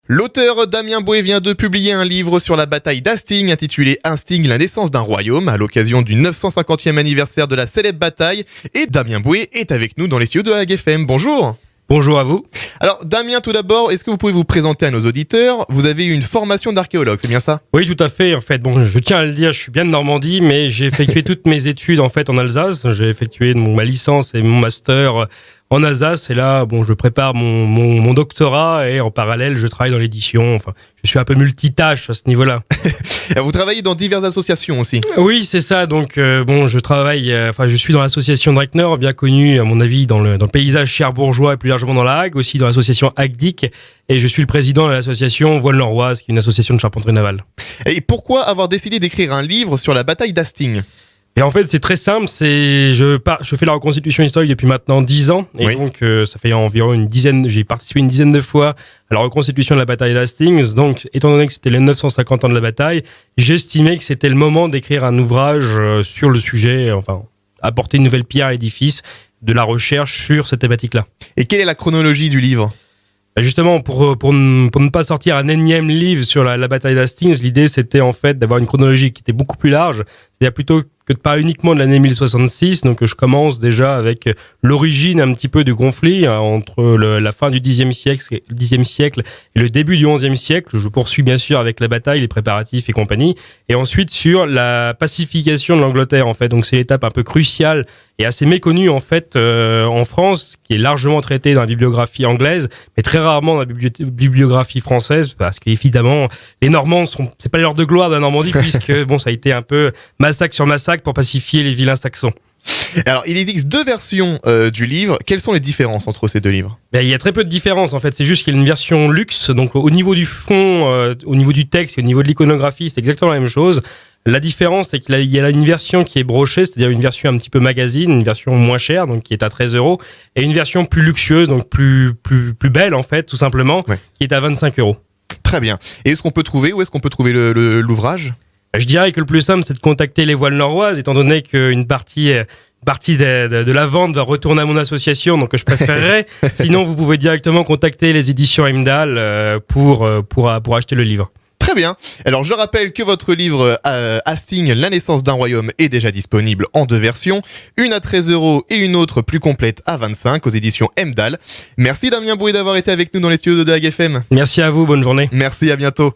L'auteur Damien Boué vient de publier un livre sur la bataille d'Hastings intitulé Hastings, la naissance d'un royaume à l'occasion du 950e anniversaire de la célèbre bataille. Et Damien Boué est avec nous dans les studios de Hague FM. Bonjour. Bonjour à vous. Alors Damien, tout d'abord, est-ce que vous pouvez vous présenter à nos auditeurs ? Vous avez une formation d'archéologue, c'est bien ça ? Oui, tout à fait. En fait, bon, je tiens à le dire, je suis bien de Normandie, mais j'ai effectué toutes mes études en fait en Alsace. J'ai effectué ma licence et mon master en Alsace, et là, bon, je prépare mon doctorat et en parallèle, je travaille dans l'édition. Enfin, je suis un peu multitâche à ce niveau-là. Vous travaillez dans diverses associations aussi. Oui, c'est ça. Donc, bon, je suis dans l'association Dreckner, bien connue, à mon avis, dans le paysage cherbourgeois et plus largement dans la Hague, aussi dans l'association Hague-Dic, et je suis le président de l'association Voile-Norroise, qui est une association de charpenterie navale. Et pourquoi avoir décidé d'écrire un livre sur la bataille d'Hastings ? Et en fait, c'est très simple. Je fais la reconstitution historique depuis maintenant 10 ans. Et oui. donc, ça fait environ j'ai participé une dizaine de fois à la reconstitution de la bataille d'Hastings. Donc, étant donné que c'était les 950 ans de la bataille, j'estimais que c'était le moment d'écrire un ouvrage sur le sujet, enfin, apporter une nouvelle pierre à l'édifice de la recherche sur cette thématique-là. Et quelle est la chronologie du livre ? Justement, pour ne pas sortir un énième livre sur la bataille d'Hastings, l'idée c'était en fait d'avoir une chronologie qui était beaucoup plus large, c'est-à-dire plutôt que de parler uniquement de l'année 1066, donc je commence déjà avec l'origine un petit peu du conflit entre la fin du Xe siècle et le début du XIe siècle. Je poursuis bien sûr avec la bataille, les préparatifs et compagnie, et ensuite sur la pacification de l'Angleterre en fait. Donc c'est l'étape un peu cruciale et assez méconnue en fait en France, qui est largement traitée dans la bibliographie anglaise, mais très rarement dans la bibliographie française, parce qu'évidemment les Normands c'est pas l'heure de gloire de la Normandie, puisque bon, ça a été un peu massacre sur massacre pour pacifier les vilains saxons. Alors, il existe deux versions du livre. Quelles sont les différences entre ces deux livres ? Il y a très peu de différence en fait. C'est juste qu'il y a une version luxe, donc au niveau du fond, au niveau du texte et au niveau de l'iconographie, c'est exactement la même chose. La différence, c'est qu'il y a une version qui est brochée, c'est-à-dire une version un petit peu magazine, une version moins chère, donc qui est à 13 €, et une version plus luxueuse, donc plus belle en fait, tout simplement, qui est à 25 €. Très bien. Et où est-ce qu'on peut trouver l'ouvrage ? Je dirais que le plus simple, c'est de contacter les Voiles Norroises, étant donné qu'une partie de la vente va retourner à mon association, donc je préférerais. Sinon, vous pouvez directement contacter les éditions Heimdal pour acheter le livre. Très bien. Alors, je rappelle que votre livre Hastings, la naissance d'un royaume, est déjà disponible en deux versions, une à 13 € et une autre plus complète à 25 € aux éditions Heimdal. Merci Damien Boué d'avoir été avec nous dans les studios de Hague FM. Merci à vous, bonne journée. Merci, à bientôt.